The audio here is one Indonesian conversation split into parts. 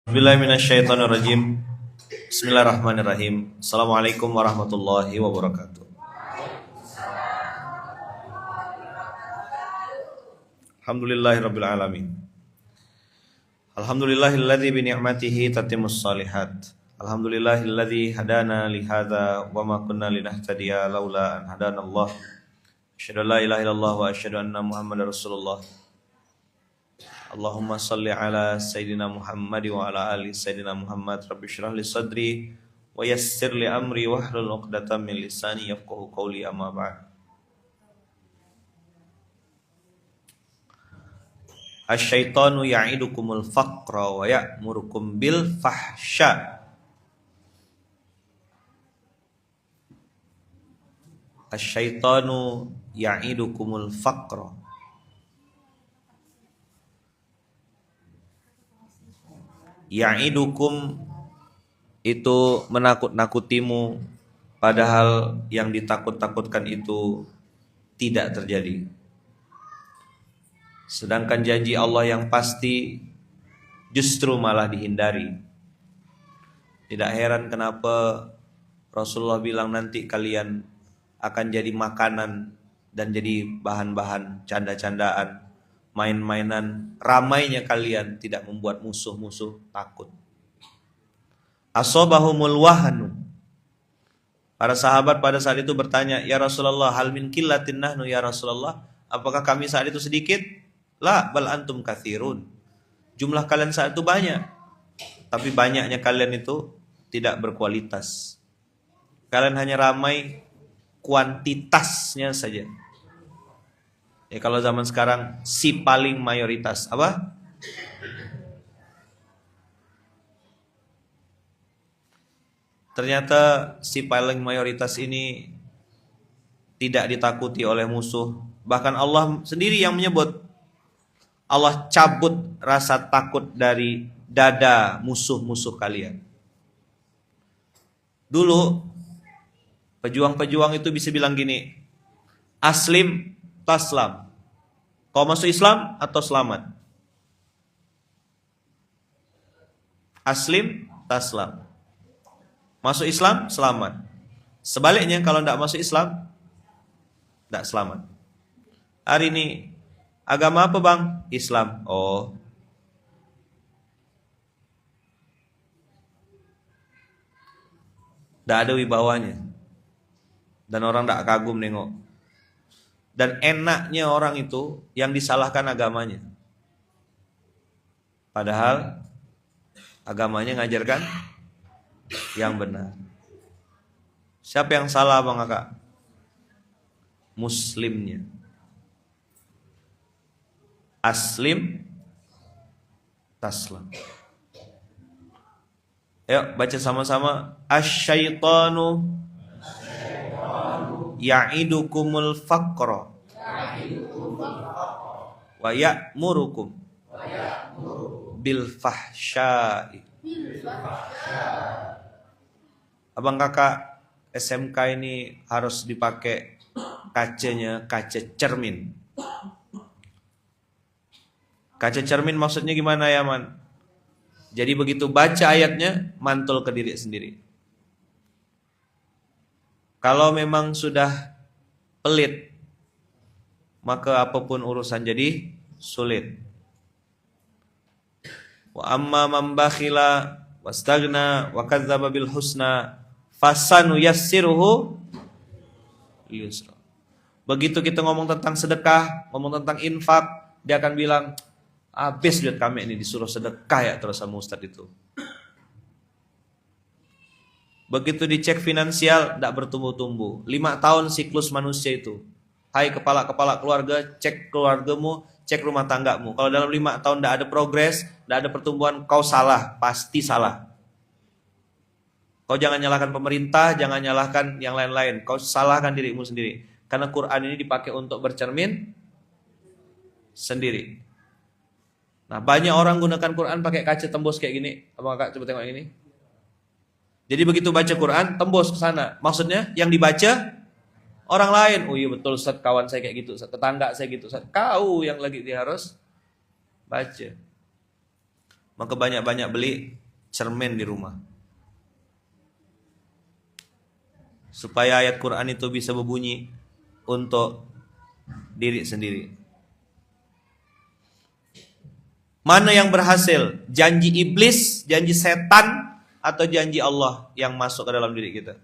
Bismillahirrahmanirrahim. Bismillahirrahmanirrahim. Assalamualaikum warahmatullahi wabarakatuh. Alhamdulillahirabbil alamin. Alhamdulillahilladzi bi ni'matihi tatimmus shalihat. Alhamdulillahilladzi hadana li hadza wa ma kunna linahtadiya laula an hadanallah. Asyhadu an la ilaha illallah wa asyhadu anna Muhammadar Rasulullah. Allahumma salli ala Sayyidina Muhammad wa ala ali Sayyidina Muhammad. Rabbi syrah li sadri wa yassir li amri wahlul 'uqdatam min lisani yafqahu qawli, amma ba'd. Asyaitanu ya'idukumul faqra wa ya'murukum bil fahsya. Asyaitanu ya'idukumul faqra. Ya'idukum itu menakut-nakutimu, padahal yang ditakut-takutkan itu tidak terjadi. Sedangkan janji Allah yang pasti justru malah dihindari. Tidak heran kenapa Rasulullah bilang nanti kalian akan jadi makanan dan jadi bahan-bahan canda-candaan, main-mainan. Ramainya kalian tidak membuat musuh-musuh takut. Asobahumul wahanu. Para sahabat pada saat itu bertanya, ya Rasulullah, hal min qillatin nahnu ya Rasulullah? Apakah kami saat itu sedikit? La, bal antum katsirun. Jumlah kalian saat itu banyak, tapi banyaknya kalian itu tidak berkualitas. Kalian hanya ramai kuantitasnya saja. Ya, kalau zaman sekarang si paling mayoritas apa? Ternyata si paling mayoritas ini tidak ditakuti oleh musuh. Bahkan Allah sendiri yang menyebut, Allah cabut rasa takut dari dada musuh-musuh kalian. Dulu pejuang-pejuang itu bisa bilang gini, aslim taslam. Kau masuk Islam atau selamat? Aslim taslam. Masuk Islam selamat. Sebaliknya kalau tidak masuk Islam tidak selamat. Hari ini agama apa bang? Islam. Oh, tidak ada wibawanya. Dan orang tidak kagum nengok. Dan enaknya orang itu yang disalahkan agamanya. Padahal agamanya ngajarkan yang benar. Siapa yang salah bang kakak? Muslimnya. Aslim taslam. Ayo baca sama-sama. Asyaitanu ya'idukumul faqra wa ya'murukum bil fahsya'i. Abang kakak SMK ini harus dipakai kacanya kaca cermin. Kaca cermin maksudnya gimana ya man? Jadi begitu baca ayatnya mantul ke diri sendiri. Kalau memang sudah pelit, maka apapun urusan jadi sulit. Wa amma man bakhila wastagna wa kadzdzaba bil husna fasanu yassiruhu yusra. Begitu kita ngomong tentang sedekah, ngomong tentang infak, dia akan bilang, habis duit kami ini disuruh sedekah ya terus sama ustaz itu. Begitu dicek finansial, tidak bertumbuh-tumbuh. 5 tahun siklus manusia itu. Hai kepala-kepala keluarga, cek keluargamu, cek rumah tanggamu. Kalau dalam 5 tahun tidak ada progres, tidak ada pertumbuhan, kau salah, pasti salah. Kau jangan nyalahkan pemerintah, jangan nyalahkan yang lain-lain. Kau salahkan dirimu sendiri. Karena Quran ini dipakai untuk bercermin sendiri. Nah, banyak orang gunakan Quran pakai kaca tembus kayak gini. Apa kakak coba tengok ini? Jadi begitu baca Quran, tembus ke sana. Maksudnya yang dibaca orang lain. Oh iya betul Ustaz, kawan saya kayak gitu, Ustaz, tetangga saya gitu, Ustaz. Kau yang lagi dia harus baca. Maka banyak-banyak beli cermin di rumah. Supaya ayat Quran itu bisa berbunyi untuk diri sendiri. Mana yang berhasil? Janji iblis, janji setan, atau janji Allah yang masuk ke dalam diri kita?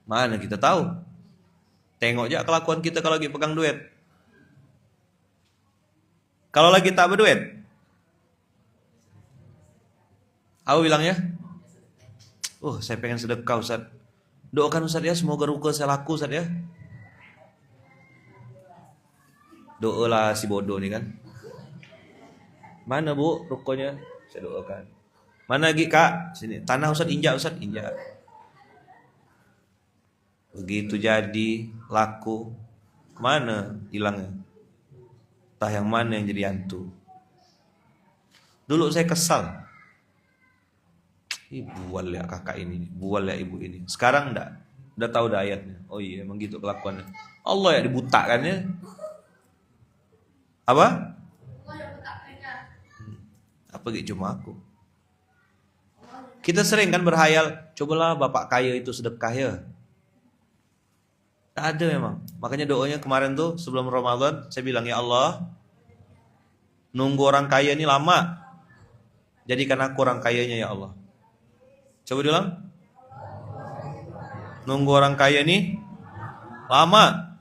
Mana kita tahu? Tengok aja kelakuan kita kalau lagi pegang duit. Kalau lagi tak berduit, aku bilangnya, saya pengen sedekah Ustaz. Doakan Ustaz ya, semoga ruko saya laku Ustaz ya. Doalah si bodoh nih kan. Mana Bu rukonya? Saya doakan. Mana lagi Kak? Sini. Tanah Ustaz injak Ustaz, injak. Begitu jadi laku, mana hilangnya? Entah yang mana yang jadi hantu. Dulu saya kesal. Bual ya kakak ini, bual ya ibu ini. Sekarang enggak, udah tahu dah ayatnya. Oh iya, emang gitu kelakuannya. Allah ya dibutakannya. Apa? Apa gitu cuma aku. Kita sering kan berhayal, cobalah bapak kaya itu sedekah ya. Tak ada memang. Makanya doanya kemarin tuh sebelum Ramadan, saya bilang ya Allah, nunggu orang kaya ini lama. Jadikan aku orang kayanya ya Allah. Coba diulang. Nunggu orang kaya nih lama.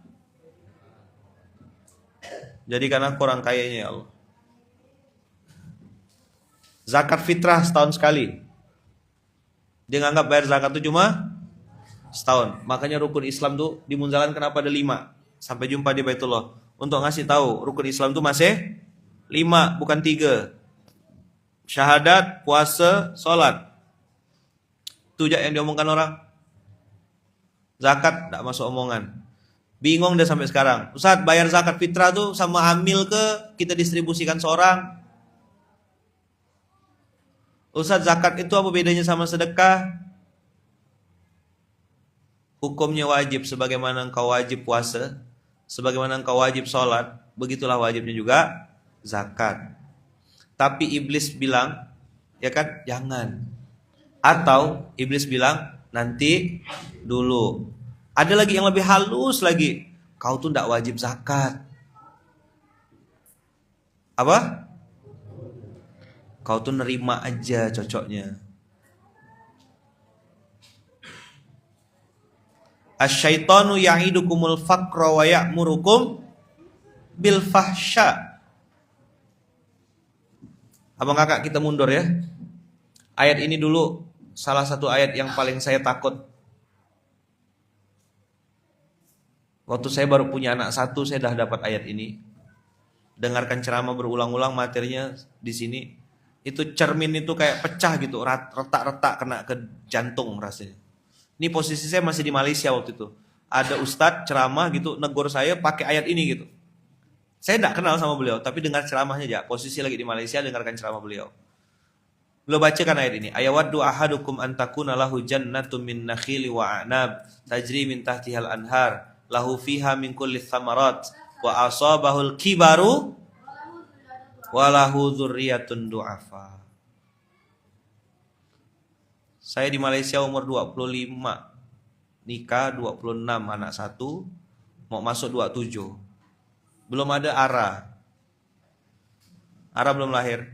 Jadikan aku orang kayanya ya Allah. Zakat fitrah setahun sekali. Dia nganggap bayar zakat itu cuma setahun. Makanya rukun Islam tuh di Munzalan kenapa ada 5? Sampai jumpa di Baitullah. Untuk ngasih tahu rukun Islam tuh masih 5 bukan 3. Syahadat, puasa, sholat. Itu aja yang diomongkan orang. Zakat tidak masuk omongan. Bingung deh sampai sekarang. Ustaz, bayar zakat fitrah tuh sama hamil ke kita distribusikan seorang? Ustaz, zakat itu apa bedanya sama sedekah? Hukumnya wajib sebagaimana engkau wajib puasa, sebagaimana engkau wajib sholat, begitulah wajibnya juga zakat. Tapi iblis bilang, ya kan, jangan. Atau iblis bilang, nanti dulu. Ada lagi yang lebih halus lagi. Kau tuh tidak wajib zakat. Apa? Kau tuh nerima aja cocoknya. Asyaitonu ya'idukumul faqra wa ya'murukum bil fahsya. Abang kakak kita mundur ya. Ayat ini dulu salah satu ayat yang paling saya takut. Waktu saya baru punya anak 1, saya dah dapat ayat ini. Dengarkan ceramah berulang-ulang materinya di sini. Itu cermin itu kayak pecah gitu, retak-retak kena ke jantung rasanya. Ini posisi saya masih di Malaysia waktu itu. Ada ustadz ceramah gitu, negur saya pakai ayat ini gitu. Saya tidak kenal sama beliau, tapi dengar ceramahnya aja. Posisi lagi di Malaysia, dengarkan ceramah beliau. Beliau bacakan ayat ini. Ayawaddu ahadukum antakuna lahu jannatun min nakhili wa a'nab tajri min tahtihal anhar lahu fiha min kulli thamarat wa asabahul kibaru wa lahu dzurriyyatun du'afa. Saya di Malaysia umur 25, nikah 26, anak 1, mau masuk 27. Belum ada Ara. Ara belum lahir.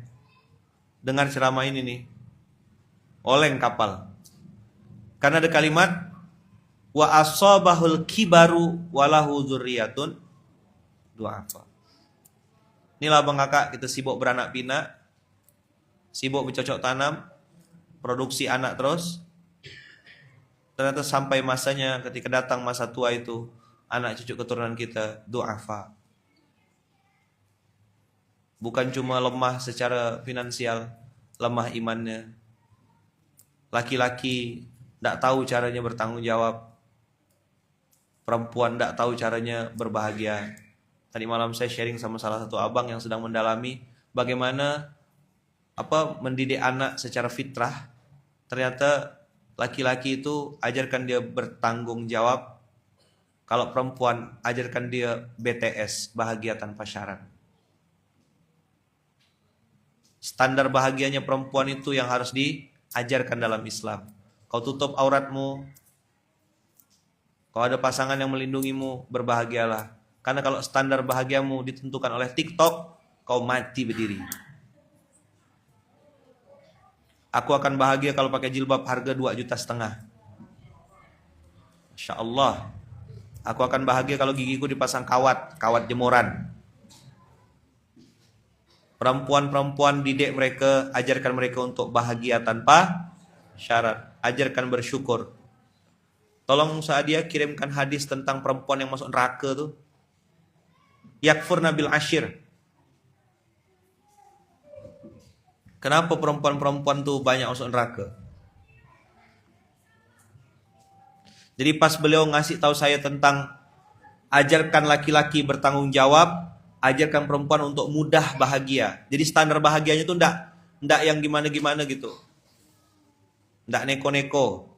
Dengar ceramah ini nih, oleng kapal. Karena ada kalimat wa asabahul kibaru walahu dzurriyyatun du'afa. Inilah abang kakak kita sibuk beranak pinak, sibuk bercocok tanam, produksi anak terus. Ternyata sampai masanya ketika datang masa tua itu, anak cucu keturunan kita du'afa. Bukan cuma lemah secara finansial, lemah imannya. Laki-laki tidak tahu caranya bertanggung jawab. Perempuan tidak tahu caranya berbahagia. Tadi malam saya sharing sama salah satu abang yang sedang mendalami bagaimana mendidik anak secara fitrah. Ternyata laki-laki itu ajarkan dia bertanggung jawab. Kalau perempuan ajarkan dia BTS, bahagia tanpa syarat. Standar bahagianya perempuan itu yang harus diajarkan dalam Islam. Kau tutup auratmu, kau ada pasangan yang melindungimu, berbahagialah. Karena kalau standar bahagiamu ditentukan oleh TikTok, kau mati berdiri. Aku akan bahagia kalau pakai jilbab harga 2,5 juta. Masya Allah. Aku akan bahagia kalau gigiku dipasang kawat jemuran. Perempuan-perempuan didik mereka, ajarkan mereka untuk bahagia tanpa syarat. Ajarkan bersyukur. Tolong Saadia kirimkan hadis tentang perempuan yang masuk neraka tuh. Yakfurna bil ashir. Kenapa perempuan-perempuan tuh banyak masuk neraka? Jadi pas beliau ngasih tahu saya tentang ajarkan laki-laki bertanggung jawab, ajarkan perempuan untuk mudah bahagia. Jadi standar bahagianya tuh ndak yang gimana-gimana gitu. Ndak neko-neko.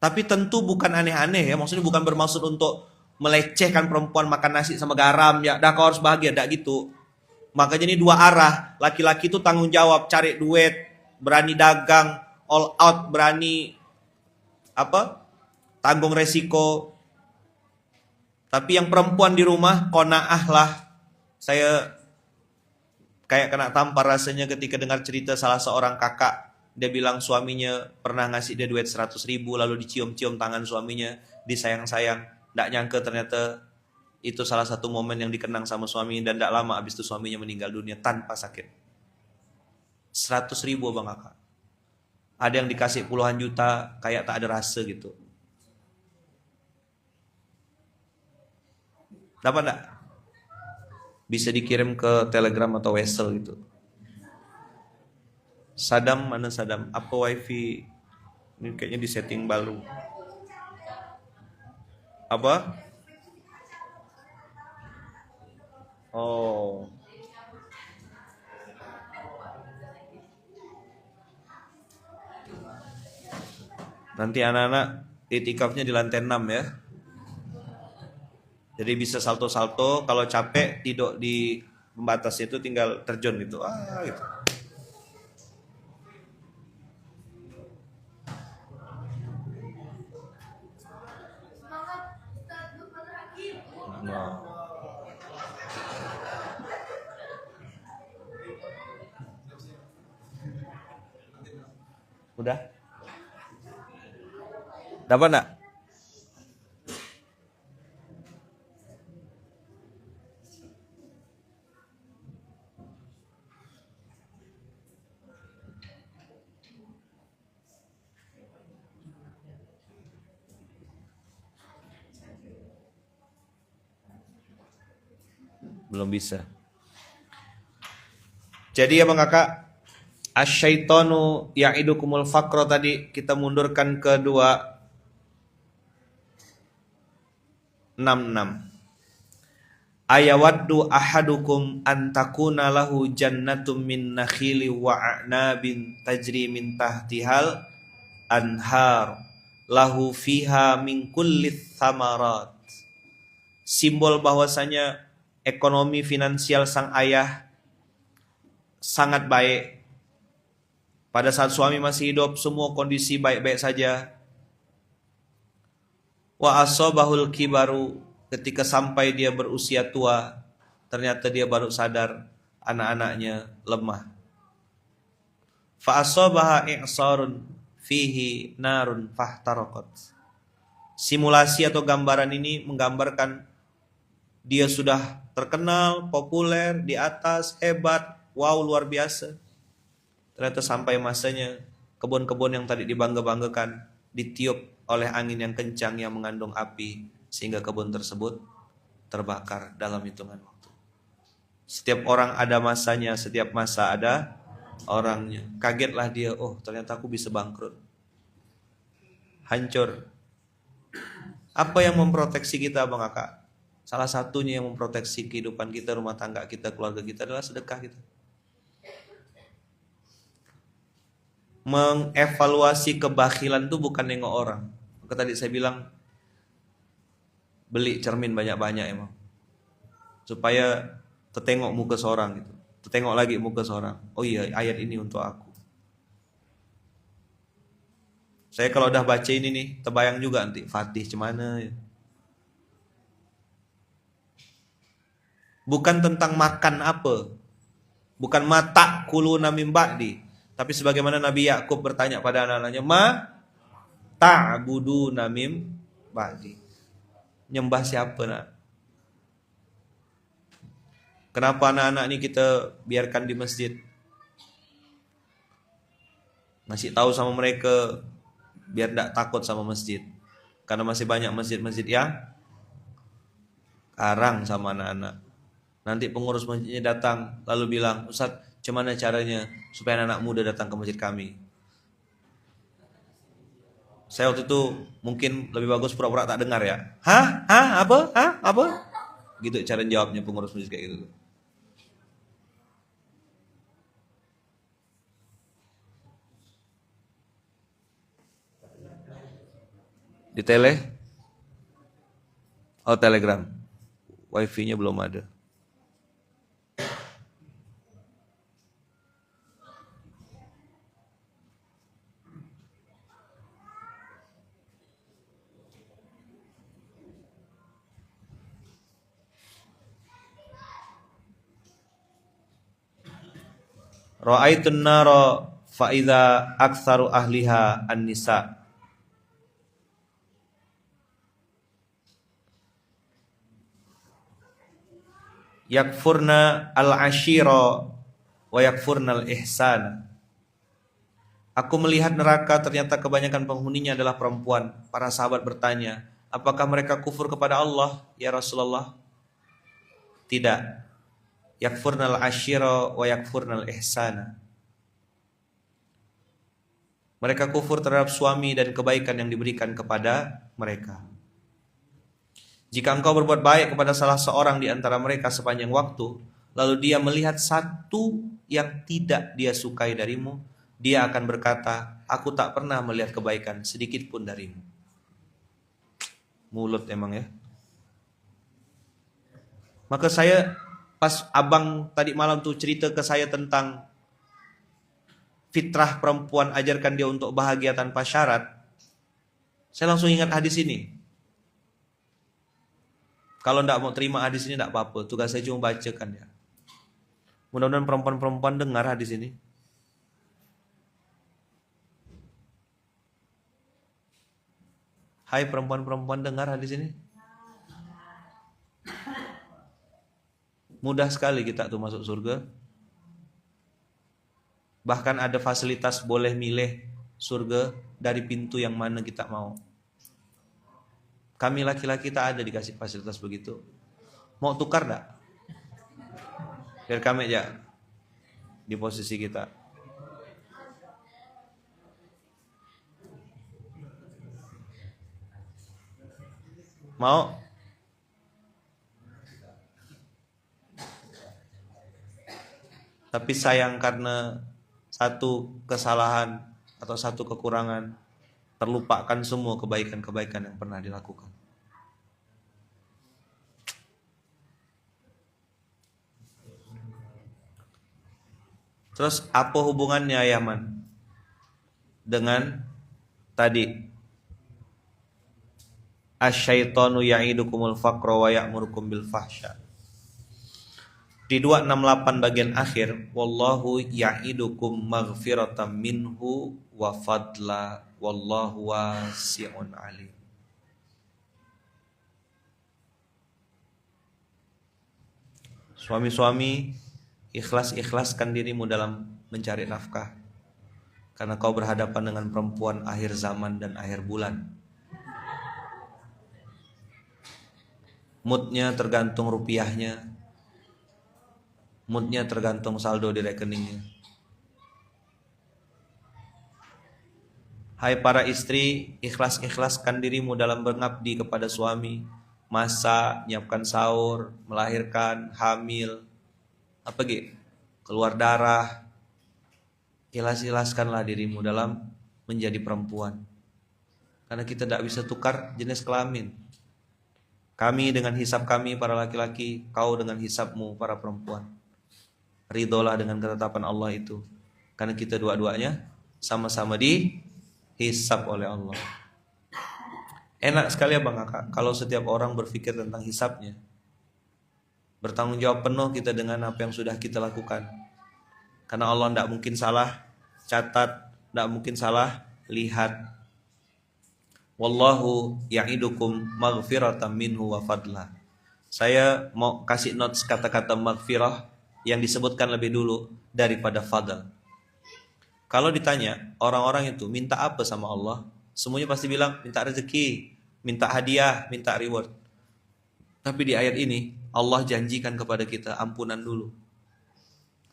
Tapi tentu bukan aneh-aneh ya, maksudnya bukan bermaksud untuk melecehkan perempuan makan nasi sama garam ya, dah kau harus bahagia, ndak gitu. Makanya ini dua arah, laki-laki itu tanggung jawab, cari duit, berani dagang, all out, berani tanggung resiko. Tapi yang perempuan di rumah qanaah lah. Saya kayak kena tampar rasanya ketika dengar cerita salah seorang kakak. Dia bilang suaminya pernah ngasih dia duit 100.000, lalu dicium-cium tangan suaminya, disayang-sayang. Nggak nyangka ternyata itu salah satu momen yang dikenang sama suaminya, dan nggak lama abis itu suaminya meninggal dunia tanpa sakit. 100.000 bang kakak. Ada yang dikasih puluhan juta kayak tak ada rasa gitu. Dapat enggak? Bisa dikirim ke Telegram atau Wesel gitu. Sadam, mana Sadam? Apa wifi? Ini kayaknya di setting baru. Apa? Oh. Nanti anak-anak itikafnya di lantai 6 ya. Jadi bisa salto-salto, kalau capek tidur di pembatas itu tinggal terjun gitu. Gitu. Nah. Udah? Dapat enggak? Belum bisa. Jadi ya bang kakak, asyaitonu ya'idukumul faqra tadi kita mundurkan ke 266. Ayawaddu ahadukum antakuna lahu jannatum min nakhili wa a'nabin tajri min tahtihal anhar lahu fiha min kulli thamarat. Simbol bahwasanya ekonomi finansial sang ayah sangat baik. Pada saat suami masih hidup semua kondisi baik-baik saja. Wa asabahul kibaru, ketika sampai dia berusia tua ternyata dia baru sadar anak-anaknya lemah. Fa asabaha i'sarun fihi narun fahtaraqat. Simulasi atau gambaran ini menggambarkan dia sudah terkenal, populer, di atas, hebat, wow luar biasa. Ternyata sampai masanya kebun-kebun yang tadi dibangga-banggakan ditiup oleh angin yang kencang yang mengandung api sehingga kebun tersebut terbakar dalam hitungan waktu. Setiap orang ada masanya, setiap masa ada orangnya. Kagetlah dia, oh ternyata aku bisa bangkrut. Hancur. Apa yang memproteksi kita bang kakak? Salah satunya yang memproteksi kehidupan kita, rumah tangga kita, keluarga kita adalah sedekah kita. Mengevaluasi kebakhilan itu bukan nengok orang. Maka tadi saya bilang beli cermin banyak-banyak emang, supaya tertengok muka seorang gitu. Tengok lagi muka seorang. Oh iya, ayat ini untuk aku. Saya kalau udah baca ini nih, terbayang juga nanti Fatih cemana ya. Bukan tentang makan apa. Bukan mata kuluna min ba'di. Tapi sebagaimana Nabi Yakub bertanya pada anak-anaknya, ma ta'buduna min ba'di. Nyembah siapa nak? Kenapa anak-anak ini kita biarkan di masjid? Ngasih tahu sama mereka biar tidak takut sama masjid. Karena masih banyak masjid-masjid yang karang sama anak-anak. Nanti pengurus masjidnya datang lalu bilang, Ustaz, gimana caranya supaya anak muda datang ke masjid kami? Saya waktu itu mungkin lebih bagus pura-pura tak dengar ya. Hah? Hah? Apa? Hah? Apa? Gitu cara jawabnya pengurus masjid kayak gitu. Di tele? Oh, Telegram. Wifi-nya belum ada. Ra'aitun nara fa idza aktsaru ahliha an-nisa. Yakfurna al-ashira wa yakfurna al-ihsan. Aku melihat neraka ternyata kebanyakan penghuninya adalah perempuan. Para sahabat bertanya, apakah mereka kufur kepada Allah ya Rasulullah? Tidak. Yakfurnal ashira wa yakfurnal ihsana. Mereka kufur terhadap suami dan kebaikan yang diberikan kepada mereka. Jika engkau berbuat baik kepada salah seorang di antara mereka sepanjang waktu, lalu dia melihat satu yang tidak dia sukai darimu, dia akan berkata, aku tak pernah melihat kebaikan sedikit pun darimu. Mulut emang ya. Maka saya pas abang tadi malam tuh cerita ke saya tentang fitrah perempuan, ajarkan dia untuk bahagia tanpa syarat, saya langsung ingat hadis ini. Kalau tidak mau terima hadis ini tidak apa-apa, tugas saya cuma bacakan ya. Mudah-mudahan perempuan-perempuan dengar hadis ini. Hai perempuan-perempuan, dengar hadis ini. Mudah sekali kita tuh masuk surga. Bahkan ada fasilitas boleh milih surga dari pintu yang mana kita mau. Kami laki-laki tak ada dikasih fasilitas begitu. Mau tukar enggak? Biar kami aja di posisi kita. Mau? Tapi sayang karena satu kesalahan atau satu kekurangan, terlupakan semua kebaikan-kebaikan yang pernah dilakukan. Terus apa hubungannya Yaman dengan tadi? Asyaitonu ya'idukumul faqra wa ya'murukum bil fahsya. Di 268 bagian akhir, wallahu ya'idukum maghfiratan minhu wa fadla wallahu wasi'un alim. Suami-suami, ikhlas-ikhlaskan dirimu dalam mencari nafkah, karena kau berhadapan dengan perempuan akhir zaman dan akhir bulan. Moodnya tergantung rupiahnya, moodnya tergantung saldo di rekeningnya. Hai para istri, ikhlas-ikhlaskan dirimu dalam mengabdi kepada suami, masak, nyiapkan sahur, melahirkan, hamil, apa gitu, keluar darah. Ikhlas-ikhlaskanlah dirimu dalam menjadi perempuan, karena kita tidak bisa tukar jenis kelamin. Kami dengan hisab kami para laki-laki, kau dengan hisabmu para perempuan. Ridholah dengan ketetapan Allah itu. Karena kita dua-duanya sama-sama dihisab oleh Allah. Enak sekali ya Bang Kakak kalau setiap orang berpikir tentang hisabnya. Bertanggung jawab penuh kita dengan apa yang sudah kita lakukan. Karena Allah tidak mungkin salah catat, tidak mungkin salah lihat. Wallahu ya'idukum maghfiratan minhu wa fadla. Saya mau kasih notes kata-kata maghfirah yang disebutkan lebih dulu daripada fadl. Kalau ditanya orang-orang itu minta apa sama Allah, semuanya pasti bilang minta rezeki, minta hadiah, minta reward. Tapi di ayat ini Allah janjikan kepada kita ampunan dulu.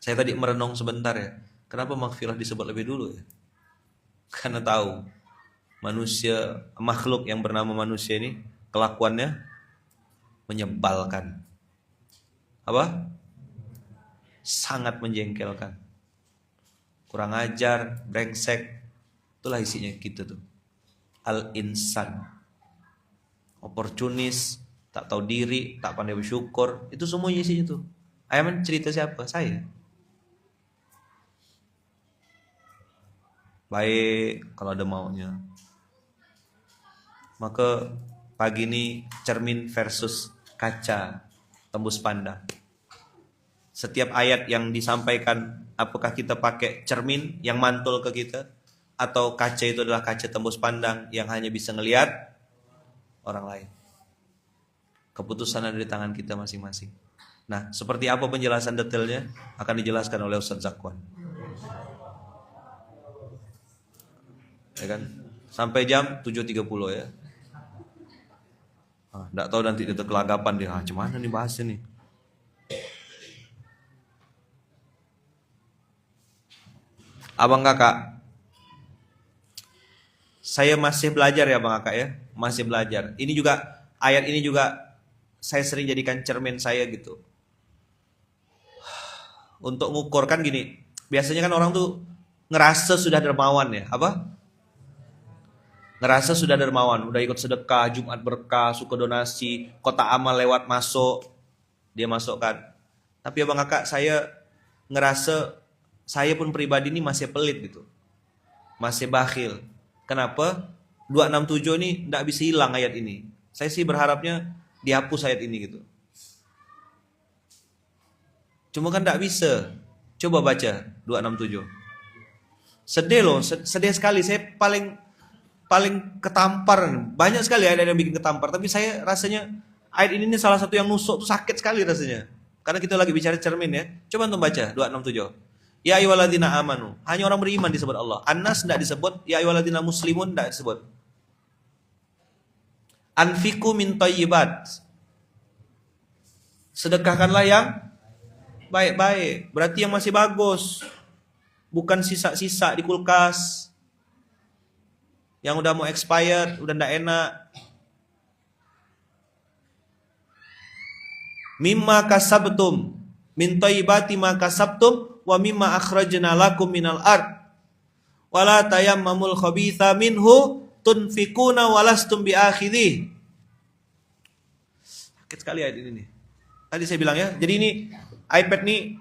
Saya tadi merenung sebentar ya. Kenapa maghfirah disebut lebih dulu ya? Karena tahu manusia, makhluk yang bernama manusia ini kelakuannya menyebalkan. Apa? Sangat menjengkelkan. Kurang ajar, brengsek. Itulah isinya kita tuh. Al-insan. Oportunis, tak tahu diri, tak pandai bersyukur. Itu semuanya isinya tuh. Ayman cerita siapa? Saya. Baik kalau ada maunya. Maka pagi ini cermin versus kaca tembus pandang. Setiap ayat yang disampaikan, apakah kita pakai cermin yang mantul ke kita, atau kaca itu adalah kaca tembus pandang yang hanya bisa ngelihat orang lain. Keputusan ada di tangan kita masing-masing. Nah, seperti apa penjelasan detailnya akan dijelaskan oleh Ustaz Zakwan. Ya kan? Sampai jam 7.30 ya. Nggak tahu nanti itu kelagapan dia. Cuman nih bahasnya nih. Abang kakak, saya masih belajar ya Bang Kakak ya, masih belajar. Ini juga, ayat ini juga saya sering jadikan cermin saya gitu. Untuk ngukur kan gini, biasanya kan orang tuh ngerasa sudah dermawan ya, apa? Ngerasa sudah dermawan, udah ikut sedekah, Jumat berkah, suka donasi, kotak amal lewat masuk, dia masukkan. Tapi ya Bang Kakak, saya ngerasa saya pun pribadi ini masih pelit gitu. Masih bakhil. Kenapa? 267 ini tidak bisa hilang ayat ini. Saya sih berharapnya dihapus ayat ini gitu. Cuma kan tidak bisa. Coba baca 267. Sedih loh, sedih sekali. Saya paling ketampar. Banyak sekali ayat yang bikin ketampar. Tapi saya rasanya ayat ini salah satu yang nusuk tuh sakit sekali rasanya. Karena kita lagi bicara cermin ya. Coba untuk baca 267. Ya ayyuhalladzina amanu. Hanya orang beriman disebut Allah. An-Nas tidak disebut. Ya ayyuhalladzina muslimun tidak disebut. Anfiku min thayyibat. Sedekahkanlah yang baik-baik. Berarti yang masih bagus. Bukan sisa-sisa di kulkas. Yang udah mau expired, udah tidak enak. Mimma kasabtum min thayyibati ma kasabtum wa mimma akhrajna lakum minal ard wala tayammamul khabitha minhu tunfikuna walastum biakhidhi. Sakit sekali ayat ini nih. Tadi saya bilang ya, jadi ini iPad nih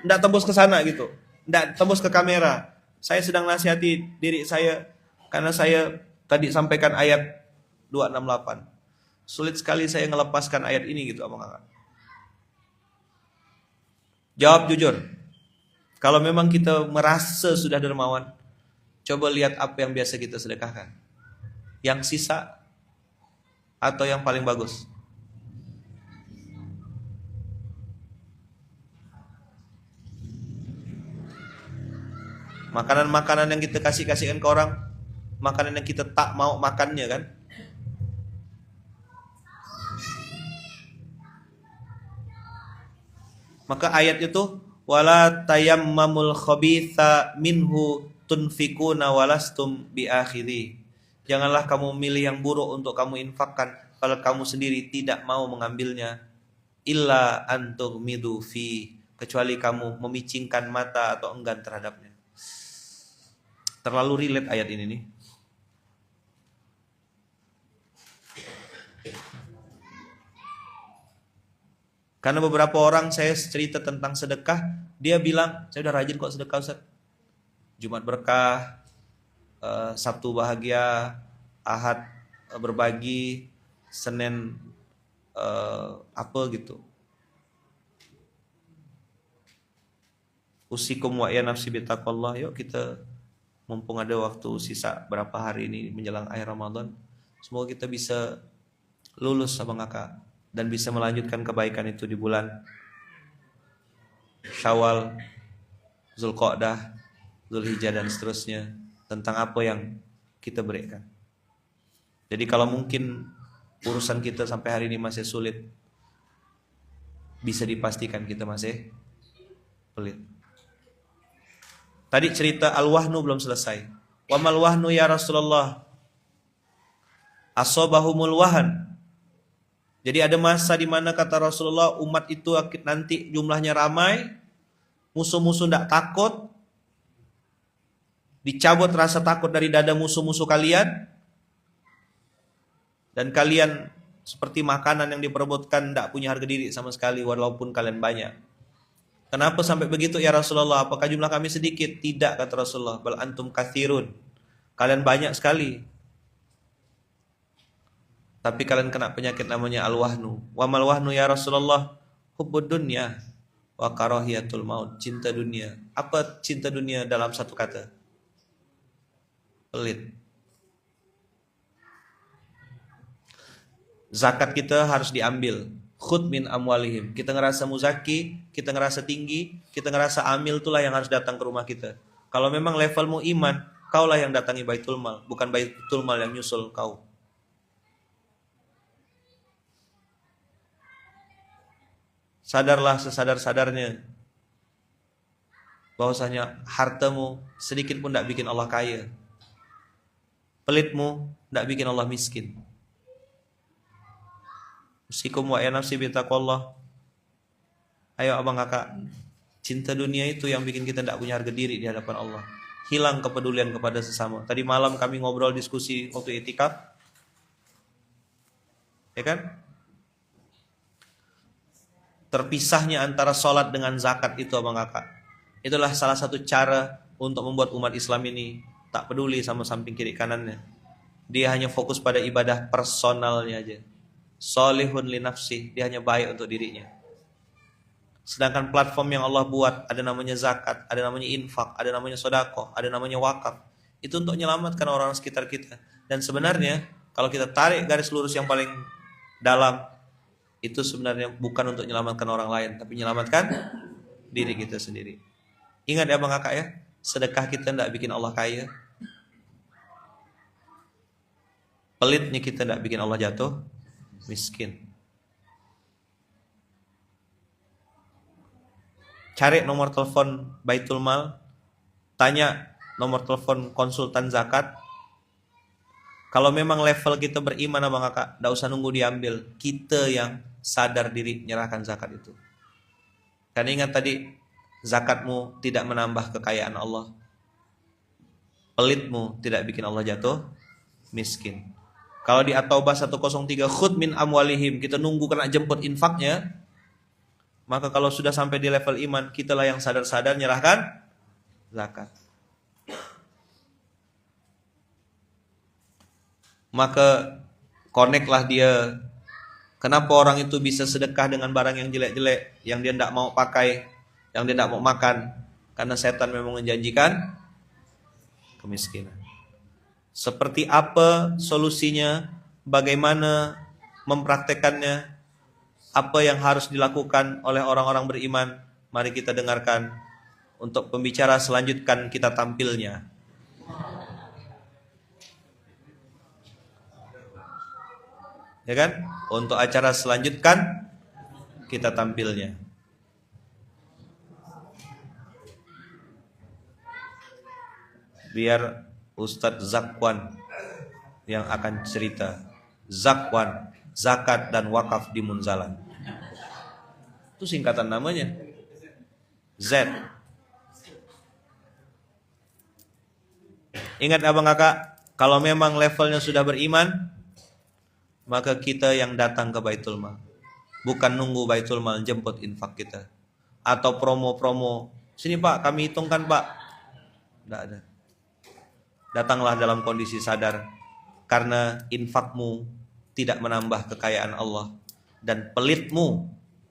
ndak tembus ke sana gitu. Ndak tembus ke kamera. Saya sedang nasihati diri saya karena saya tadi sampaikan ayat 268. Sulit sekali saya melepaskan ayat ini gitu Abang Kakak. Jawab jujur. Kalau memang kita merasa sudah dermawan, coba lihat apa yang biasa kita sedekahkan. Yang sisa atau yang paling bagus? Makanan-makanan yang kita kasihkan ke orang, makanan yang kita tak mau makannya kan? Maka ayat itu wala tayammamul khabitha minhu tunfikuna walastum biakhidhi. Janganlah kamu memilih yang buruk untuk kamu infakkan kalau kamu sendiri tidak mau mengambilnya. Illa antughmidu fi, kecuali kamu memicingkan mata atau enggan terhadapnya. Terlalu relate ayat ini nih. Karena beberapa orang saya cerita tentang sedekah, dia bilang, saya udah rajin kok sedekah Ustaz. Jumat berkah, Sabtu bahagia, Ahad berbagi, Senin apa gitu. Usikum wa ya nafsi bitaqwallah. Yuk kita mumpung ada waktu sisa berapa hari ini menjelang akhir Ramadan, semoga kita bisa lulus Abang Kakak dan bisa melanjutkan kebaikan itu di bulan Syawal, Zulqa'dah, Zulhijjah dan seterusnya, tentang apa yang kita berikan. Jadi kalau mungkin urusan kita sampai hari ini masih sulit, bisa dipastikan kita masih pelit. Tadi cerita al-wahnu belum selesai. Wa mal wahnu ya Rasulullah? Asobahumul wahan. Jadi ada masa di mana kata Rasulullah, umat itu nanti jumlahnya ramai, musuh-musuh tidak takut, dicabut rasa takut dari dada musuh-musuh kalian, dan kalian seperti makanan yang diperebutkan tidak punya harga diri sama sekali walaupun kalian banyak. Kenapa sampai begitu ya Rasulullah? Apakah jumlah kami sedikit? Tidak, kata Rasulullah. Bal antum kathirun. Kalian banyak sekali. Tapi kalian kena penyakit namanya al-wahnu. Wa mal wahnu ya Rasulullah? Hubbud dunya wa karahiyatul maut. Cinta dunia. Apa cinta dunia dalam satu kata? Pelit. Zakat kita harus diambil. Khud min amwalihim. Kita ngerasa muzaki, kita ngerasa tinggi, kita ngerasa amil, itulah yang harus datang ke rumah kita. Kalau memang levelmu iman, kaulah yang datangi Baitul Mal, bukan Baitul Mal yang nyusul kau. Sadarlah sesadar-sadarnya bahwasanya hartamu sedikit pun tidak bikin Allah kaya. Pelitmu tidak bikin Allah miskin. Usikum wa ya nafsi bitaqwallah. Ayo abang kakak, cinta dunia itu yang bikin kita tidak punya harga diri di hadapan Allah. Hilang kepedulian kepada sesama. Tadi malam kami ngobrol diskusi waktu itikaf, ya kan? Terpisahnya antara sholat dengan zakat itu abang kakak. Itulah salah satu cara untuk membuat umat Islam ini tak peduli sama samping kiri kanannya. Dia hanya fokus pada ibadah personalnya aja. Solihun li nafsi, dia hanya baik untuk dirinya. Sedangkan platform yang Allah buat, ada namanya zakat, ada namanya infak, ada namanya sedekah, ada namanya wakaf. Itu untuk menyelamatkan orang sekitar kita. Dan sebenarnya kalau kita tarik garis lurus yang paling dalam, itu sebenarnya bukan untuk menyelamatkan orang lain, tapi menyelamatkan diri kita sendiri. Ingat ya bang kakak ya, sedekah kita tidak bikin Allah kaya. Pelitnya kita tidak bikin Allah jatuh miskin. Cari nomor telepon Baitul Mal, tanya nomor telepon konsultan zakat. Kalau memang level kita beriman abang kakak, tidak usah nunggu diambil. Kita yang sadar diri menyerahkan zakat itu. Karena ingat tadi, zakatmu tidak menambah kekayaan Allah. Pelitmu tidak bikin Allah jatuh miskin. Kalau di At-Taubah 103, khud min amwalihim, kita nunggu kena jemput infaknya, maka kalau sudah sampai di level iman, kitalah yang sadar-sadar menyerahkan zakat. Maka connectlah dia. Kenapa orang itu bisa sedekah dengan barang yang jelek-jelek, yang dia tidak mau pakai, yang dia tidak mau makan? Karena setan memang menjanjikan kemiskinan. Seperti apa solusinya, bagaimana mempraktekannya, apa yang harus dilakukan oleh orang-orang beriman, mari kita dengarkan. Untuk pembicara selanjutnya kita tampilnya. Ya kan? Untuk acara selanjutnya kita tampilnya. Biar Ustadz Zakwan yang akan cerita. Zakwan, zakat dan wakaf di Munzalan. Itu singkatan namanya. Z. Ingat abang kakak, kalau memang levelnya sudah beriman, maka kita yang datang ke Baitul Mal. bukan nunggu Baitul Mal jemput infak kita. Atau promo-promo, sini Pak kami hitungkan Pak. Tidak ada. Datanglah dalam kondisi sadar, karena infakmu tidak menambah kekayaan Allah, dan pelitmu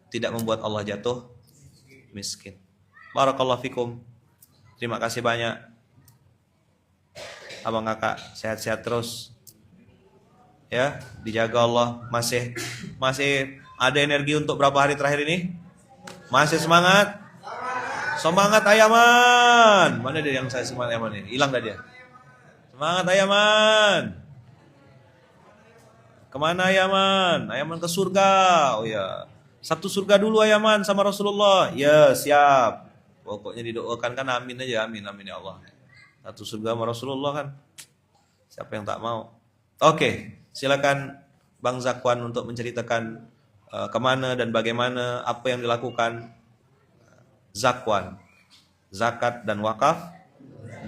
tidak membuat Allah jatuh miskin. Barakallahu fikum. Terima kasih banyak. Abang kakak sehat-sehat terus. Ya, dijaga Allah. Masih ada energi untuk berapa hari terakhir ini? Masih semangat? Semangat Ayaman. Mana dia yang saya semangat Ayaman ini? Hilang dah dia. Semangat Ayaman. Kemana Ayaman? Ayaman ke surga. Oh ya, satu surga dulu Ayaman sama Rasulullah. Ya siap. Pokoknya didoakan kan, amin aja, amin amin ya Allah. Satu surga sama Rasulullah kan, siapa yang tak mau? Oke, silakan Bang Zakwan untuk menceritakan kemana dan bagaimana, apa yang dilakukan Zakwan, zakat dan wakaf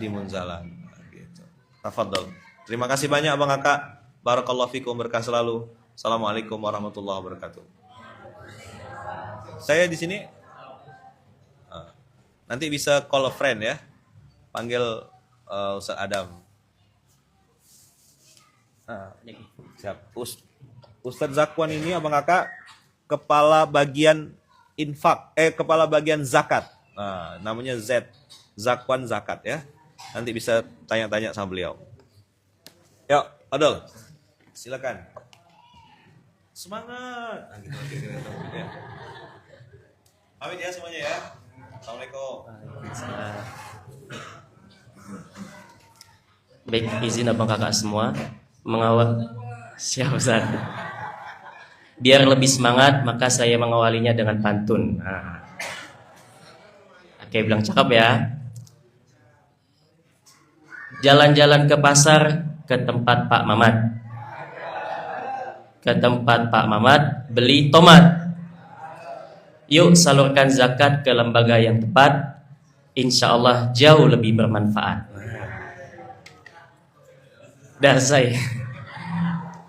di Munzalan. Gitu. Tafadhol. Terima kasih banyak Bang Kakak. Barakallahu fikum, berkah selalu. Assalamualaikum warahmatullahi wabarakatuh. Saya di sini. Nanti bisa call a friend ya. Panggil Ustaz Adam. Siap. Ustaz Zakwan ini Abang Kakak kepala bagian infak, kepala bagian zakat. Namanya Z. Zakwan zakat ya. Nanti bisa tanya-tanya sama beliau. Yuk, Adol. Silakan. Semangat. Ya. Pamit ya semuanya ya. Assalamualaikum. Baik, izin Abang Kakak semua mengawal. Siap Ustaz. Biar lebih semangat, maka saya mengawalinya dengan pantun. Oke, bilang cakep ya. Jalan-jalan ke pasar, ke tempat Pak Mamat. Ke tempat Pak Mamat, beli tomat. Yuk salurkan zakat ke lembaga yang tepat, insya Allah jauh lebih bermanfaat. Dah saya.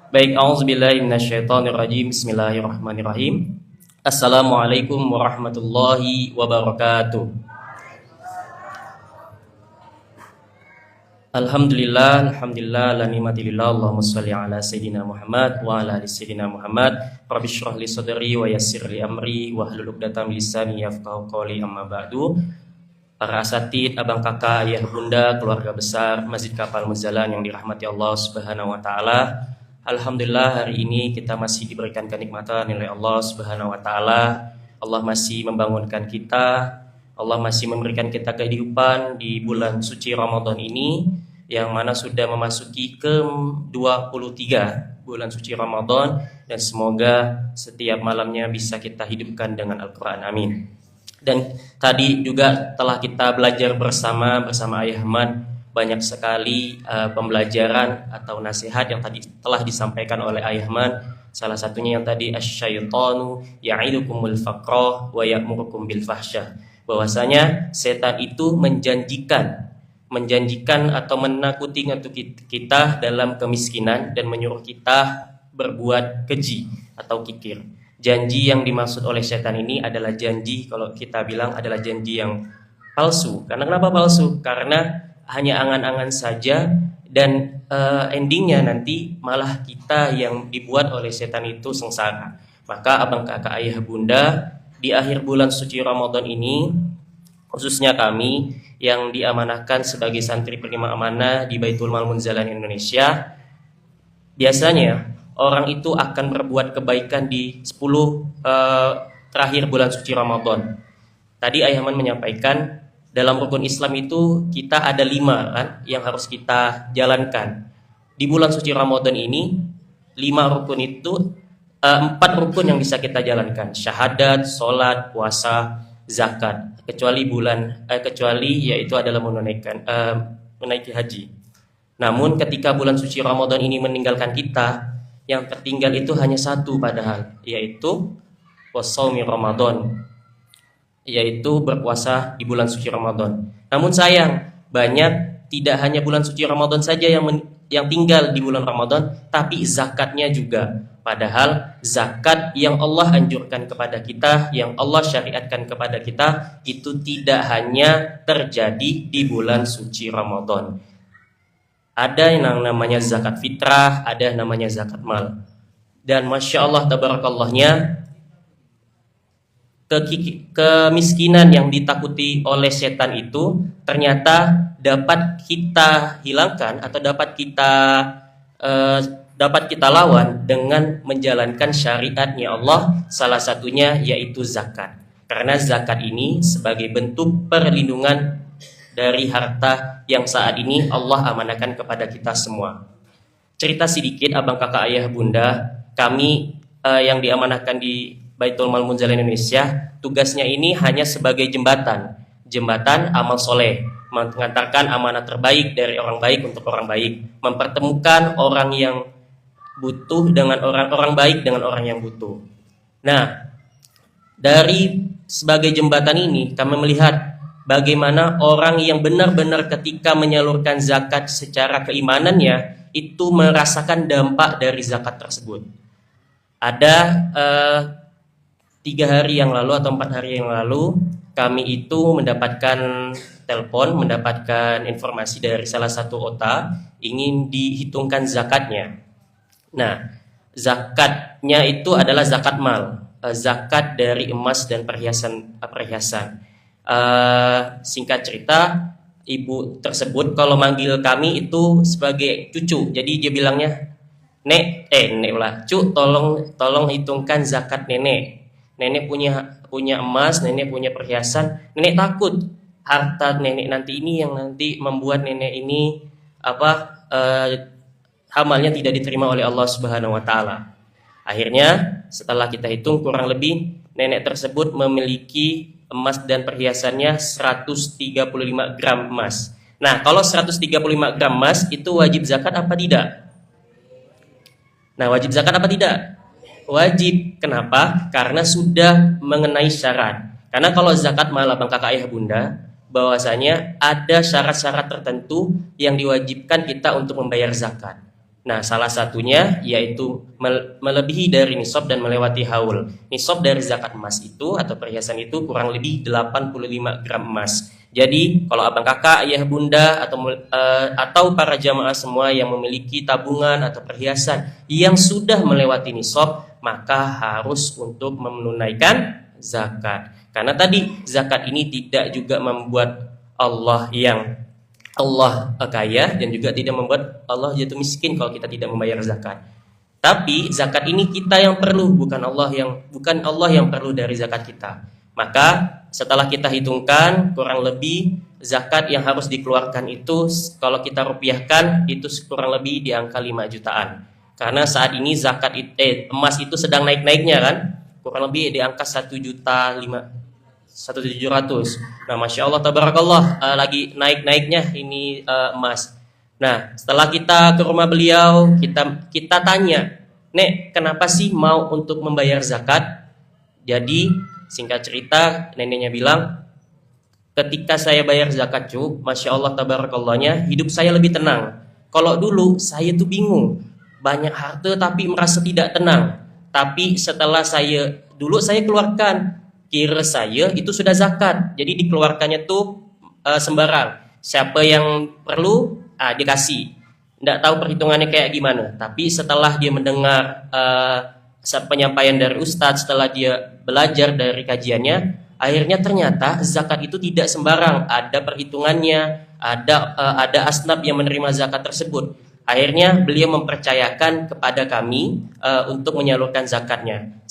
Baik, a'udzubillahi minasyaitonirrajim. Bismillahirrahmanirrahim. Assalamualaikum warahmatullahi wabarakatuh. Alhamdulillah la nimati lillah. Allahumma shalli ala sayyidina Muhammad wa ala ali sayyidina Muhammad. Rabbi shrah li sadri wa yassir li amri wa hlul 'uqdatam min lisani yafqahu qawli, amma ba'du. Para asatid, abang kakak, ayah bunda, keluarga besar Masjid Kapal Munzalan yang dirahmati Allah Subhanahu wa taala. Alhamdulillah hari ini kita masih diberikan kenikmatan oleh Allah Subhanahu wa taala. Allah masih membangunkan kita. Allah masih memberikan kita kehidupan di bulan suci Ramadan ini, yang mana sudah memasuki ke-23 bulan suci Ramadan, dan semoga setiap malamnya bisa kita hidupkan dengan Al-Quran, amin. Dan tadi juga telah kita belajar bersama Ayah Ahmad, banyak sekali pembelajaran atau nasihat yang tadi telah disampaikan oleh Ayah Ahmad. Salah satunya yang tadi, asyaitonu ya'idukumul faqra wa ya'murukum bil fahsyah, bahwasanya setan itu menjanjikan atau menakuti kita dalam kemiskinan dan menyuruh kita berbuat keji atau kikir. Janji yang dimaksud oleh setan ini adalah janji, kalau kita bilang adalah janji yang palsu. Karena kenapa palsu? Karena hanya angan-angan saja, dan endingnya nanti malah kita yang dibuat oleh setan itu sengsara. Maka abang kakak, ayah bunda, di akhir bulan suci Ramadan ini, khususnya kami yang diamanahkan sebagai santri penerima amanah di Baitul Mal Munzalan Indonesia, biasanya orang itu akan berbuat kebaikan di 10 terakhir bulan suci Ramadan. Tadi Ayah Man menyampaikan dalam rukun Islam itu kita ada 5 kan yang harus kita jalankan. Di bulan suci Ramadan ini 5 rukun itu 4 rukun yang bisa kita jalankan: syahadat, sholat, puasa, zakat. Kecuali yaitu adalah menaiki haji. Namun ketika bulan suci Ramadan ini meninggalkan kita, yang tertinggal itu hanya 1 padahal, yaitu wassaumi Ramadan, yaitu berpuasa di bulan suci Ramadan. Namun sayang, banyak tidak hanya bulan suci Ramadan saja yang tinggal di bulan Ramadan, tapi zakatnya juga. Padahal zakat yang Allah anjurkan kepada kita, yang Allah syariatkan kepada kita, itu tidak hanya terjadi di bulan suci Ramadan. Ada yang namanya zakat fitrah, ada yang namanya zakat mal. Dan Masya Allah tabarakallah-nya, kemiskinan yang ditakuti oleh setan itu ternyata dapat kita hilangkan atau dapat kita lawan dengan menjalankan syariatnya Allah, salah satunya yaitu zakat. Karena zakat ini sebagai bentuk perlindungan dari harta yang saat ini Allah amanahkan kepada kita semua. Cerita sedikit abang kakak ayah bunda, kami yang diamanahkan di Baitul Mal Munzal Indonesia, tugasnya ini hanya sebagai jembatan amal soleh, mengantarkan amanah terbaik dari orang baik untuk orang baik, mempertemukan orang yang butuh dengan orang baik dengan orang yang butuh. Nah, dari sebagai jembatan ini kami melihat bagaimana orang yang benar-benar ketika menyalurkan zakat secara keimanannya itu merasakan dampak dari zakat tersebut. Ada 3 hari yang lalu atau 4 hari yang lalu kami itu mendapatkan informasi dari salah satu OTA ingin dihitungkan zakatnya. Nah, zakatnya itu adalah zakat mal, zakat dari emas dan perhiasan. Singkat cerita, ibu tersebut kalau manggil kami itu sebagai cucu, jadi dia bilangnya nek lah, cu, tolong hitungkan zakat nenek. Nenek punya emas, nenek punya perhiasan. Nenek takut harta nenek nanti ini yang nanti membuat nenek ini amalnya tidak diterima oleh Allah Subhanahu wa taala. Akhirnya setelah kita hitung kurang lebih nenek tersebut memiliki emas dan perhiasannya 135 gram emas. Nah, kalau 135 gram emas itu wajib zakat apa tidak? Nah, wajib zakat apa tidak? Wajib. Kenapa? Karena sudah mengenai syarat. Karena kalau zakat mal abang kakak ayah bunda, bahwasanya ada syarat-syarat tertentu yang diwajibkan kita untuk membayar zakat. Nah, salah satunya yaitu melebihi dari nisab dan melewati haul. Nisab dari zakat emas itu atau perhiasan itu kurang lebih 85 gram emas. Jadi, kalau abang kakak, ayah bunda atau para jamaah semua yang memiliki tabungan atau perhiasan yang sudah melewati nisab, maka harus untuk menunaikan zakat. Karena tadi zakat ini tidak juga membuat Allah kaya dan juga tidak membuat Allah jatuh miskin kalau kita tidak membayar zakat. Tapi zakat ini kita yang perlu, bukan Allah yang perlu dari zakat kita. Maka setelah kita hitungkan kurang lebih zakat yang harus dikeluarkan itu kalau kita rupiahkan itu kurang lebih di angka 5 jutaan. Karena saat ini zakat emas itu sedang naik-naiknya kan, kurang lebih di angka 1.700.000. Nah, Masya Allah tabarakallah, lagi naik-naiknya ini emas. Nah, setelah kita ke rumah beliau, kita tanya, Nek, kenapa sih mau untuk membayar zakat? Jadi singkat cerita neneknya bilang, ketika saya bayar zakat Masya Allah tabarakallah-nya, hidup saya lebih tenang. Kalau dulu saya tuh bingung, banyak harta tapi merasa tidak tenang. Tapi setelah saya keluarkan, kira saya itu sudah zakat. Jadi dikeluarkannya tuh sembarang. Siapa yang perlu dikasih. Tidak tahu perhitungannya kayak gimana. Tapi setelah dia mendengar penyampaian dari ustadz, setelah dia belajar dari kajiannya, akhirnya ternyata zakat itu tidak sembarang. Ada perhitungannya, ada asnaf yang menerima zakat tersebut. Akhirnya beliau mempercayakan kepada kami untuk menyalurkan zakatnya.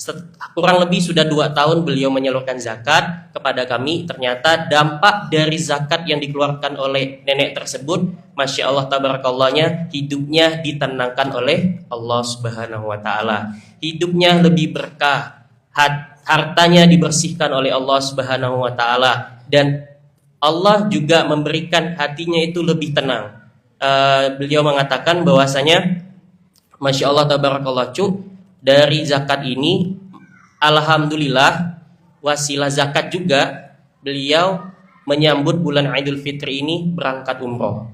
Kurang lebih sudah 2 tahun beliau menyalurkan zakat kepada kami. Ternyata dampak dari zakat yang dikeluarkan oleh nenek tersebut, Masya Allah tabarakallah-nya, hidupnya ditenangkan oleh Allah Subhanahu wa taala. Hidupnya lebih berkah, hartanya dibersihkan oleh Allah Subhanahu wa taala, dan Allah juga memberikan hatinya itu lebih tenang. Beliau mengatakan bahwasanya Masya Allah tabarakallah dari zakat ini alhamdulillah wasilah zakat juga beliau menyambut bulan Idul Fitri ini berangkat umroh.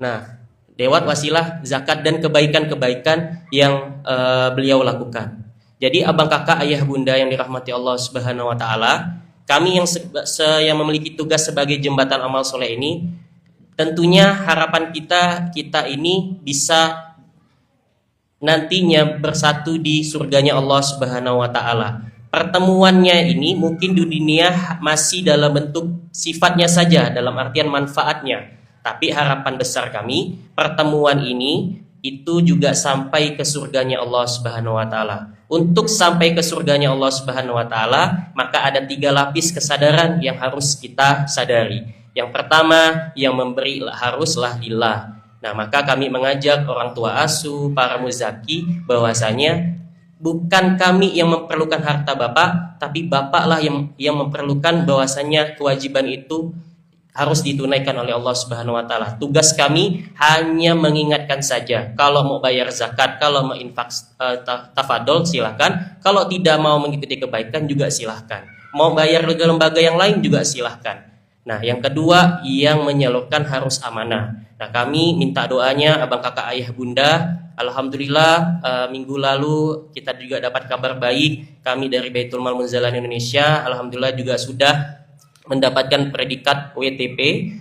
Nah, lewat wasilah zakat dan kebaikan-kebaikan yang beliau lakukan. Jadi abang kakak ayah bunda yang dirahmati Allah Subhanahu wa taala, kami yang memiliki tugas sebagai jembatan amal soleh ini, tentunya harapan kita ini bisa nantinya bersatu di surganya Allah Subhanahu wa taala. Pertemuannya ini mungkin di dunia masih dalam bentuk sifatnya saja, dalam artian manfaatnya. Tapi harapan besar kami, pertemuan ini itu juga sampai ke surganya Allah Subhanahu wa taala. Untuk sampai ke surganya Allah Subhanahu wa taala, maka ada 3 lapis kesadaran yang harus kita sadari. Yang pertama, yang memberi haruslah lillah. Nah, maka kami mengajak orang tua asuh, para muzaki, bahwasanya bukan kami yang memerlukan harta Bapak, tapi Bapaklah yang memerlukan, bahwasanya kewajiban itu harus ditunaikan oleh Allah Subhanahu wa taala. Tugas kami hanya mengingatkan saja. Kalau mau bayar zakat, kalau mau infak tafadol silahkan. Kalau tidak mau mengikuti kebaikan juga silahkan. Mau bayar lembaga yang lain juga silahkan. Nah, yang kedua, yang menyalurkan harus amanah. Nah, kami minta doanya abang kakak ayah bunda. Alhamdulillah minggu lalu kita juga dapat kabar baik. Kami dari Baitul Mal Munzalah Indonesia alhamdulillah juga sudah mendapatkan predikat WTP,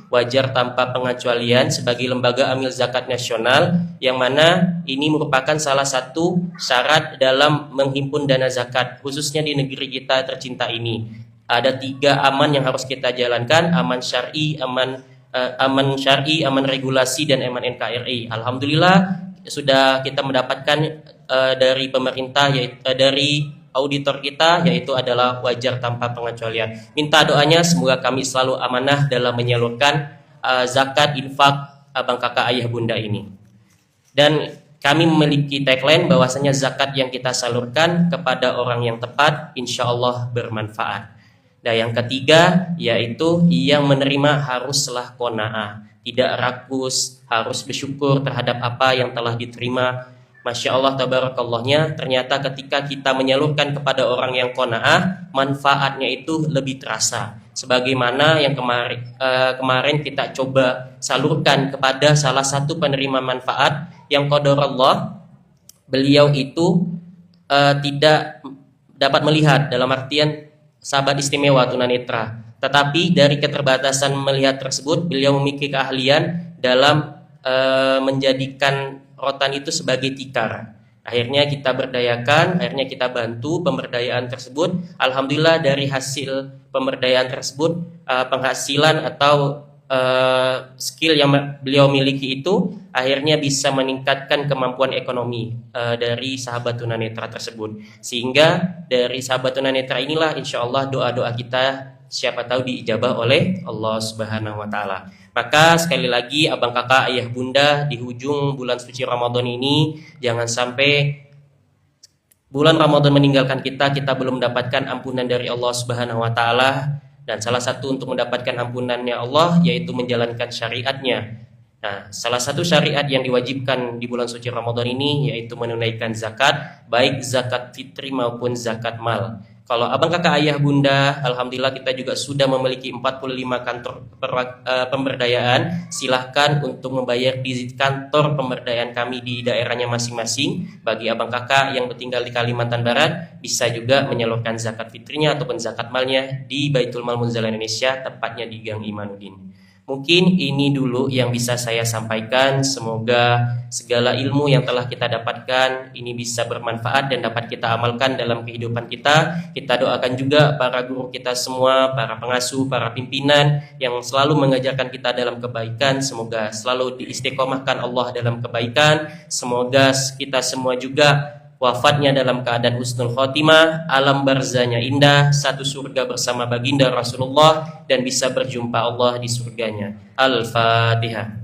wajar tanpa pengecualian, sebagai lembaga amil zakat nasional, yang mana ini merupakan salah satu syarat dalam menghimpun dana zakat khususnya di negeri kita tercinta ini. Ada 3 aman yang harus kita jalankan: aman syar'i, aman syar'i, aman regulasi, dan aman NKRI. Alhamdulillah sudah kita mendapatkan dari pemerintah, yaitu dari auditor kita, yaitu adalah wajar tanpa pengecualian. Minta doanya semoga kami selalu amanah dalam menyalurkan zakat infak abang kakak ayah bunda ini. Dan kami memiliki tagline bahwasanya zakat yang kita salurkan kepada orang yang tepat insya Allah bermanfaat. Dan yang ketiga, yaitu yang menerima haruslah qanaah, tidak rakus, harus bersyukur terhadap apa yang telah diterima. Masya Allah tabarakallah, ternyata ketika kita menyalurkan kepada orang yang qanaah, manfaatnya itu lebih terasa. Sebagaimana yang kemarin kita coba salurkan kepada salah satu penerima manfaat yang qadarullah, beliau itu tidak dapat melihat, dalam artian sahabat istimewa tunanetra. Tetapi dari keterbatasan melihat tersebut, beliau memiliki keahlian dalam menjadikan rotan itu sebagai tikar. Akhirnya kita berdayakan, akhirnya kita bantu pemberdayaan tersebut. Alhamdulillah dari hasil pemberdayaan tersebut, penghasilan atau skill yang beliau miliki itu akhirnya bisa meningkatkan kemampuan ekonomi dari sahabat tunanetra tersebut. Sehingga dari sahabat tunanetra inilah insya Allah doa-doa kita siapa tahu diijabah oleh Allah Subhanahu wa taala. Maka sekali lagi abang kakak ayah bunda, di hujung bulan suci Ramadan ini jangan sampai bulan Ramadan meninggalkan kita belum mendapatkan ampunan dari Allah Subhanahu wa taala. Dan salah satu untuk mendapatkan ampunannya Allah yaitu menjalankan syariatnya. Nah, salah satu syariat yang diwajibkan di bulan suci Ramadan ini yaitu menunaikan zakat, baik zakat fitri maupun zakat mal. Kalau abang kakak ayah bunda, alhamdulillah kita juga sudah memiliki 45 kantor pemberdayaan. Silahkan untuk membayar di kantor pemberdayaan kami di daerahnya masing-masing. Bagi abang kakak yang tinggal di Kalimantan Barat, bisa juga menyalurkan zakat fitrinya ataupun zakat malnya di Baitul Mal Munzalah Indonesia, tepatnya di Gang Imanuddin. Mungkin ini dulu yang bisa saya sampaikan. Semoga segala ilmu yang telah kita dapatkan ini bisa bermanfaat dan dapat kita amalkan dalam kehidupan kita. Kita doakan juga para guru kita semua, para pengasuh, para pimpinan yang selalu mengajarkan kita dalam kebaikan. Semoga selalu diistiqomahkan Allah dalam kebaikan. Semoga kita semua juga wafatnya dalam keadaan husnul khotimah, alam barzahnya indah, satu surga bersama baginda Rasulullah, dan bisa berjumpa Allah di surganya. Al-Fatihah.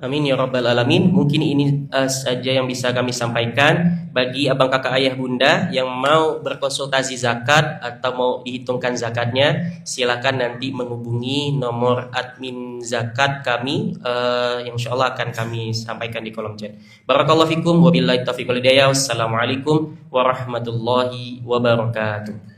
Amin ya rabbal alamin. Mungkin ini saja yang bisa kami sampaikan. Bagi abang kakak ayah bunda yang mau berkonsultasi zakat atau mau dihitungkan zakatnya, silakan nanti menghubungi nomor admin zakat kami, yang insyaallah akan kami sampaikan di kolom chat. Barakallahu fikum wabillahi taufiq wal hidayah. Wassalamualaikum warahmatullahi wabarakatuh.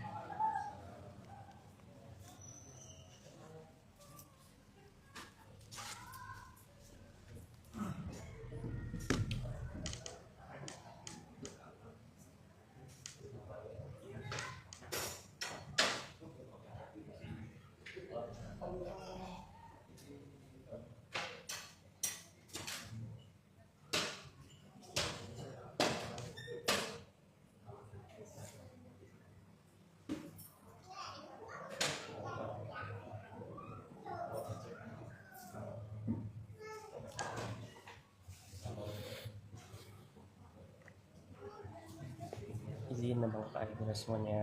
Izin abang kakak ayah bunda semuanya.